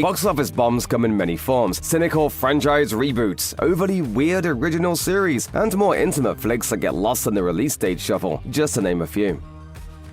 Box office bombs come in many forms: cynical franchise reboots, overly weird original series, and more intimate flicks that get lost in the release date shuffle, just to name a few.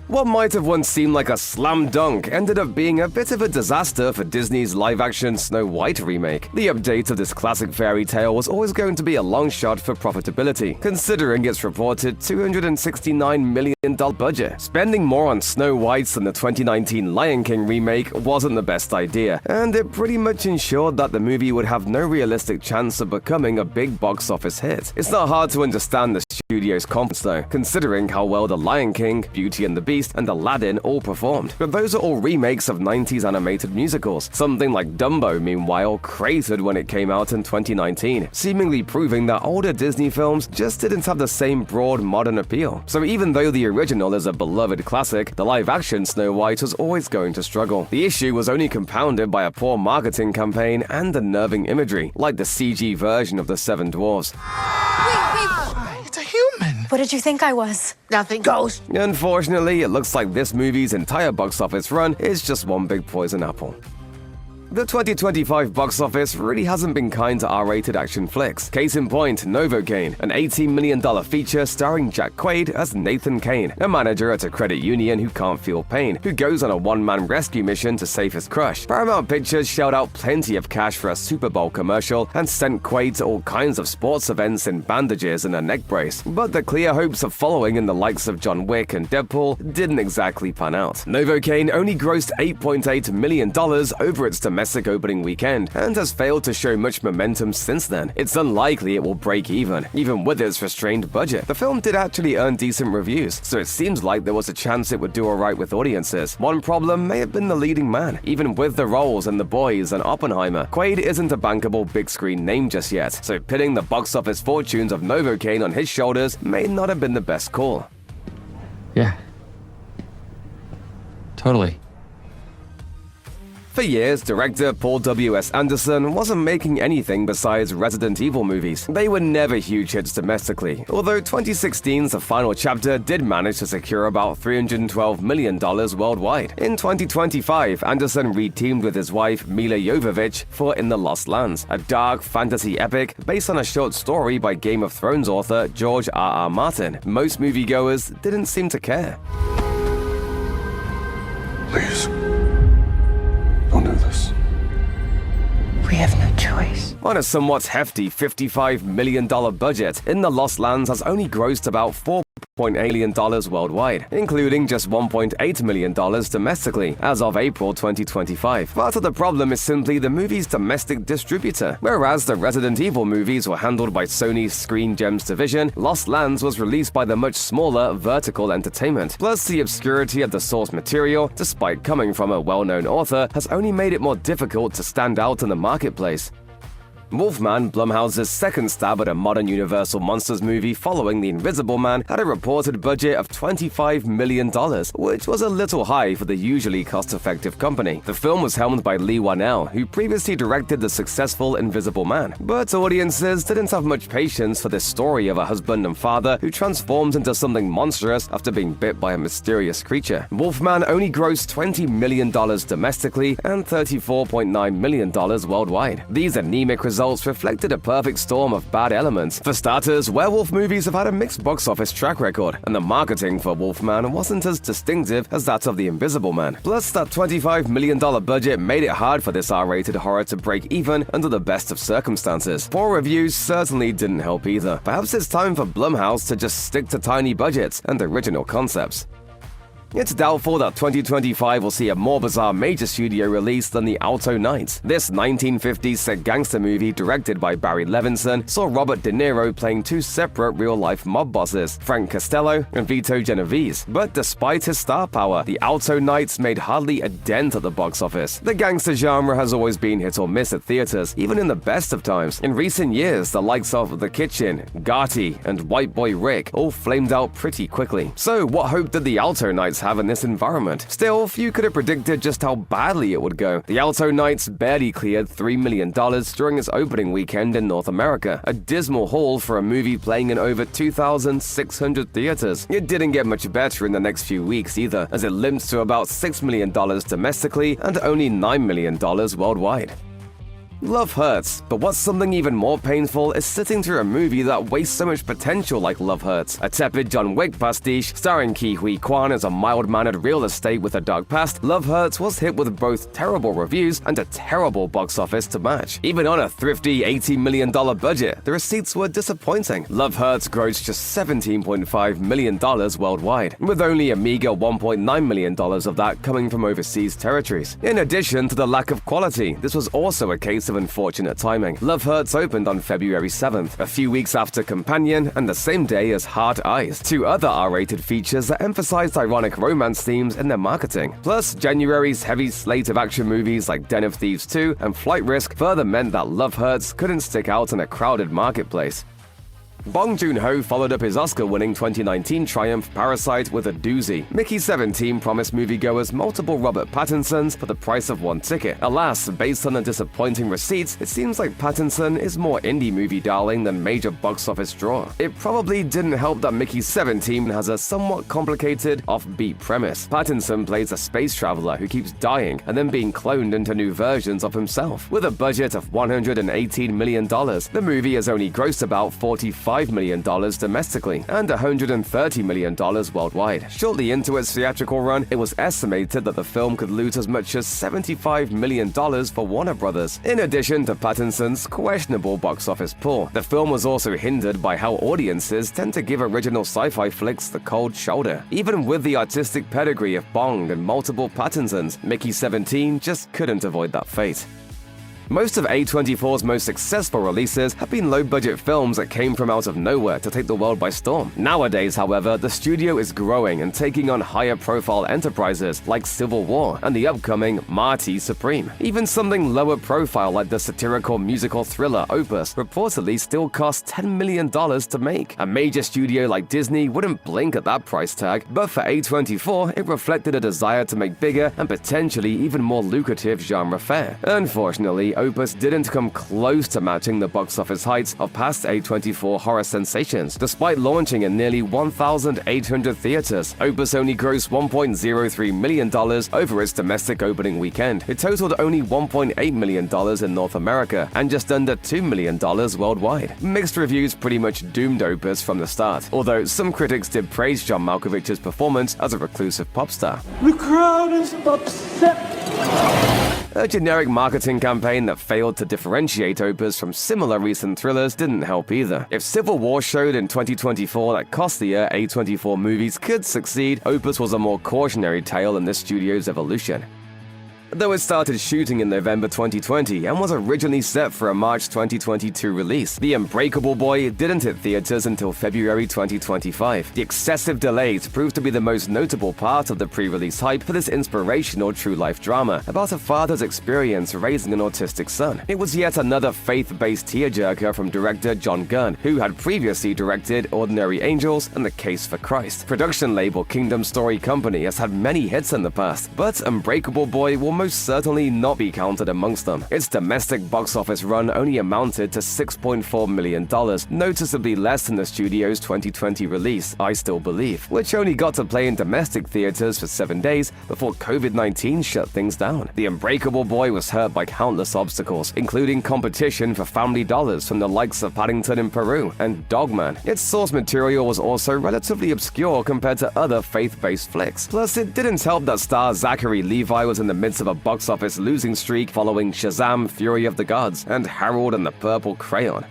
What might have once seemed like a slam dunk ended up being a bit of a disaster for Disney's live-action Snow White remake. The update of this classic fairy tale was always going to be a long shot for profitability, considering its reported $269 million budget. Spending more on Snow White than the 2019 Lion King remake wasn't the best idea, and it pretty much ensured that the movie would have no realistic chance of becoming a big box office hit. It's not hard to understand the studio's confidence though, considering how well The Lion King, Beauty and the Beast, and Aladdin all performed. But those are all remakes of 90s animated musicals. Something like Dumbo, meanwhile, cratered when it came out in 2019, seemingly proving that older Disney films just didn't have the same broad modern appeal. So even though the original is a beloved classic, the live-action Snow White was always going to struggle. The issue was only compounded by a poor marketing campaign and unnerving imagery, like the CG version of the Seven Dwarfs. It's a human. What did you think I was? Nothing. Ghost. Unfortunately, it looks like this movie's entire box office run is just one big poison apple. The 2025 box office really hasn't been kind to R-rated action flicks. Case in point, Novocaine, an $18 million feature starring Jack Quaid as Nathan Kane, a manager at a credit union who can't feel pain, who goes on a one-man rescue mission to save his crush. Paramount Pictures shelled out plenty of cash for a Super Bowl commercial and sent Quaid to all kinds of sports events in bandages and a neck brace. But the clear hopes of following in the likes of John Wick and Deadpool didn't exactly pan out. Novocaine only grossed $8.8 million over its domestic opening weekend and has failed to show much momentum since then. It's unlikely it will break even with its restrained budget. The film did actually earn decent reviews, so it seems like there was a chance it would do alright with audiences. One problem may have been the leading man. Even with the roles in The Boys and Oppenheimer, Quaid isn't a bankable big screen name just yet, so pitting the box office fortunes of Novocaine on his shoulders may not have been the best call. Yeah. Totally. For years, director Paul W.S. Anderson wasn't making anything besides Resident Evil movies. They were never huge hits domestically, although 2016's The Final Chapter did manage to secure about $312 million worldwide. In 2025, Anderson re-teamed with his wife Mila Jovovich for In the Lost Lands, a dark fantasy epic based on a short story by Game of Thrones author George R.R. Martin. Most moviegoers didn't seem to care. Please. Don't do this. We have no choice. On a somewhat hefty $55 million budget, In the Lost Lands has only grossed about $4.8 million worldwide, including just $1.8 million domestically as of April 2025. Part of the problem is simply the movie's domestic distributor. Whereas the Resident Evil movies were handled by Sony's Screen Gems division, Lost Lands was released by the much smaller Vertical Entertainment. Plus, the obscurity of the source material, despite coming from a well-known author, has only made it more difficult to stand out in the marketplace. Wolfman, Blumhouse's second stab at a modern Universal Monsters movie following The Invisible Man, had a reported budget of $25 million, which was a little high for the usually cost-effective company. The film was helmed by Leigh Whannell, who previously directed the successful Invisible Man. But audiences didn't have much patience for this story of a husband and father who transforms into something monstrous after being bit by a mysterious creature. Wolfman only grossed $20 million domestically and $34.9 million worldwide. These anemic results reflected a perfect storm of bad elements. For starters, werewolf movies have had a mixed box office track record, and the marketing for Wolfman wasn't as distinctive as that of The Invisible Man. Plus, that $25 million budget made it hard for this R-rated horror to break even under the best of circumstances. Poor reviews certainly didn't help either. Perhaps it's time for Blumhouse to just stick to tiny budgets and original concepts. It's doubtful that 2025 will see a more bizarre major studio release than The Alto Knights. This 1950s set gangster movie directed by Barry Levinson saw Robert De Niro playing two separate real-life mob bosses, Frank Costello and Vito Genovese. But despite his star power, The Alto Knights made hardly a dent at the box office. The gangster genre has always been hit or miss at theaters, even in the best of times. In recent years, the likes of The Kitchen, Gotti, and White Boy Rick all flamed out pretty quickly. So what hope did The Alto Knights Hurts have in this environment. Still, few could have predicted just how badly it would go. The Alto Knights barely cleared $3 million during its opening weekend in North America, a dismal haul for a movie playing in over 2,600 theaters. It didn't get much better in the next few weeks either, as it limped to about $6 million domestically and only $9 million worldwide. Love hurts, but what's something even more painful is sitting through a movie that wastes so much potential like Love Hurts. A tepid John Wick pastiche, starring Ke Huy Quan as a mild-mannered real estate with a dark past, Love Hurts was hit with both terrible reviews and a terrible box office to match. Even on a thrifty $80 million budget, the receipts were disappointing. Love Hurts grossed just $17.5 million worldwide, with only a meager $1.9 million of that coming from overseas territories. In addition to the lack of quality, this was also a case of unfortunate timing. Love Hurts opened on February 7th, a few weeks after Companion and the same day as Hard Eyes, two other R-rated features that emphasized ironic romance themes in their marketing. Plus, January's heavy slate of action movies like Den of Thieves 2 and Flight Risk further meant that Love Hurts couldn't stick out in a crowded marketplace. Bong Joon-ho followed up his Oscar-winning 2019 triumph Parasite with a doozy. Mickey 17 promised moviegoers multiple Robert Pattinsons for the price of one ticket. Alas, based on the disappointing receipts, it seems like Pattinson is more indie movie darling than major box office draw. It probably didn't help that Mickey 17 has a somewhat complicated, offbeat premise. Pattinson plays a space traveler who keeps dying and then being cloned into new versions of himself. With a budget of $118 million, the movie has only grossed about $45 million domestically and $130 million worldwide. Shortly into its theatrical run, it was estimated that the film could lose as much as $75 million for Warner Brothers. In addition to Pattinson's questionable box office pull, the film was also hindered by how audiences tend to give original sci-fi flicks the cold shoulder. Even with the artistic pedigree of Bong and multiple Pattinsons, Mickey 17 just couldn't avoid that fate. Most of A24's most successful releases have been low-budget films that came from out of nowhere to take the world by storm. Nowadays, however, the studio is growing and taking on higher-profile enterprises like Civil War and the upcoming Marty Supreme. Even something lower profile like the satirical musical thriller Opus reportedly still costs $10 million to make. A major studio like Disney wouldn't blink at that price tag, but for A24, it reflected a desire to make bigger and potentially even more lucrative genre fare. Unfortunately, Opus didn't come close to matching the box office heights of past A24 horror sensations. Despite launching in nearly 1,800 theaters, Opus only grossed $1.03 million over its domestic opening weekend. It totaled only $1.8 million in North America and just under $2 million worldwide. Mixed reviews pretty much doomed Opus from the start, although some critics did praise John Malkovich's performance as a reclusive pop star. The crowd is upset. A generic marketing campaign that failed to differentiate Opus from similar recent thrillers didn't help either. If Civil War showed in 2024 that costlier A24 movies could succeed, Opus was a more cautionary tale in this studio's evolution. Though it started shooting in November 2020 and was originally set for a March 2022 release, The Unbreakable Boy didn't hit theaters until February 2025. The excessive delays proved to be the most notable part of the pre-release hype for this inspirational true-life drama about a father's experience raising an autistic son. It was yet another faith-based tearjerker from director John Gunn, who had previously directed Ordinary Angels and The Case for Christ. Production label Kingdom Story Company has had many hits in the past, but Unbreakable Boy will most certainly not be counted amongst them. Its domestic box office run only amounted to $6.4 million, noticeably less than the studio's 2020 release, I Still Believe, which only got to play in domestic theaters for 7 days before COVID-19 shut things down. The Unbreakable Boy was hurt by countless obstacles, including competition for family dollars from the likes of Paddington in Peru and Dogman. Its source material was also relatively obscure compared to other faith-based flicks. Plus, it didn't help that star Zachary Levi was in the midst of a box office losing streak following Shazam! Fury of the Gods and Harold and the Purple Crayon.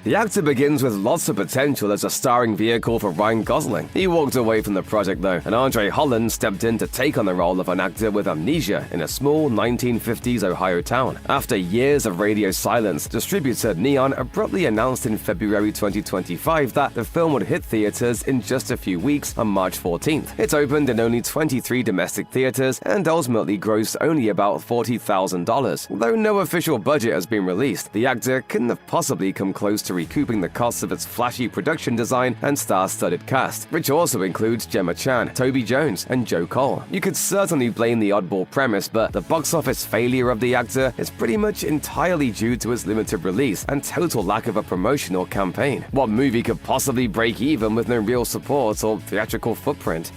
The actor begins with lots of potential as a starring vehicle for Ryan Gosling. He walked away from the project though, and Andre Holland stepped in to take on the role of an actor with amnesia in a small 1950s Ohio town. After years of radio silence, distributor Neon abruptly announced in February 2025 that the film would hit theaters in just a few weeks on March 14th. It opened in only 23 domestic theaters and ultimately grossed only about $40,000. Though no official budget has been released, the actor couldn't have possibly come close to recouping the costs of its flashy production design and star-studded cast, which also includes Gemma Chan, Toby Jones, and Joe Cole. You could certainly blame the oddball premise, but the box office failure of the actor is pretty much entirely due to its limited release and total lack of a promotional campaign. What movie could possibly break even with no real support or theatrical footprint?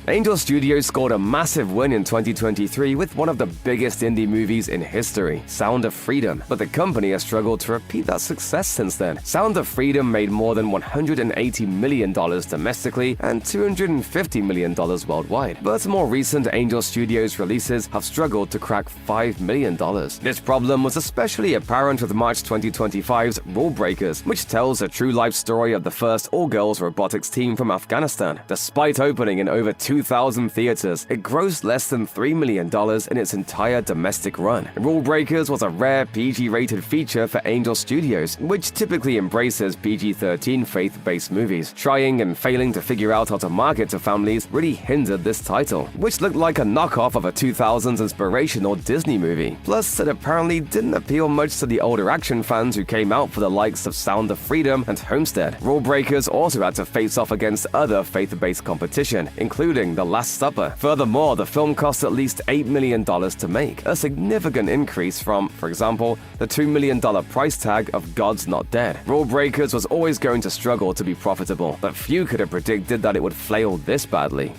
Angel Studios scored a massive win in 2023 with one of the biggest indie movies in history, Sound of Freedom, but the company has struggled to repeat that success since then. Sound of Freedom made more than $180 million domestically and $250 million worldwide, but more recent Angel Studios releases have struggled to crack $5 million. This problem was especially apparent with March 2025's Rule Breakers, which tells a true-life story of the first all-girls robotics team from Afghanistan. Despite opening in over 2,000 theaters, it grossed less than $3 million in its entire domestic run. Rule Breakers was a rare PG-rated feature for Angel Studios, which typically embraces PG-13 faith-based movies. Trying and failing to figure out how to market to families really hindered this title, which looked like a knockoff of a 2000s inspirational Disney movie. Plus, it apparently didn't appeal much to the older action fans who came out for the likes of Sound of Freedom and Homestead. Rule Breakers also had to face off against other faith-based competition, including The Last Supper. Furthermore, the film cost at least $8 million to make, a significant increase from, for example, the $2 million price tag of God's Not Dead. Rule Breakers was always going to struggle to be profitable, but few could have predicted that it would flail this badly.